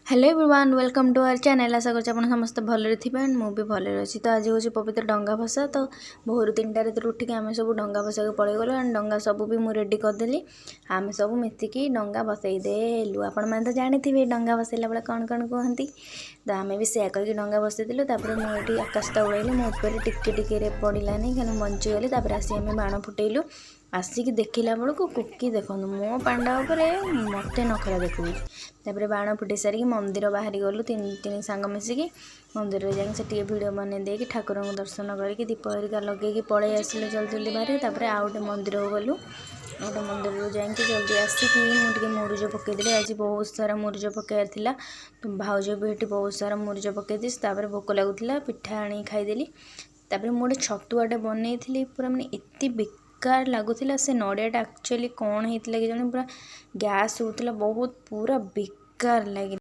Hello everyone welcome to our channel. आशा कर समस्त भलरे थे मु भी भलरे अच्छी। तो आज हूँ पवित्र डंगा भसा। तो भोर 3टार उठिक आम सब डंगा भसा को पलि गलु एंड डंगा सब भी मुझे रेडी करदेली। आम सब मिसिकी डंगा भसईदेलु। आपण मैंने तो जानी डंगा भसैला बेला कौन कौन कहती। तो आम भी सेया करके डंगा भसईलु। मुझे आकाशटा उड़ेली मो टिके टिके पड़ानी क्या बंचीगली। आसी आम बाण फुटेलु। आसिक देखला बेलू कुकी देखो मो पांडा मत नखरा देखुची। बाण फुटे सारिक मंदिर बाहरी गलु तीन सांग मिसिकी मंदिर जाए भिडियो बन दे ठाकुर दर्शन करके दीप हरिका लगे पलि आसिलु जल्दी जल्दी बाहर। आ गए मंदिर गलु गोटे मंदिर जाकि जल्दी आसिकी मुझे मुरुज पकईदेली। आज बहुत सारा मुरुज पकायर थिला। तो भाउज भी ये बहुत सारा मुरुज पकईदी। भोक लगुला पिठा आनी खाईदेली। मुझे छतुआटे बनई पूरा मानने एत बेकार लगुला। से नड़ियाटा एक्चुअली कौन होता कि जन पूरा गैस होता बहुत पूरा बेकार लगे।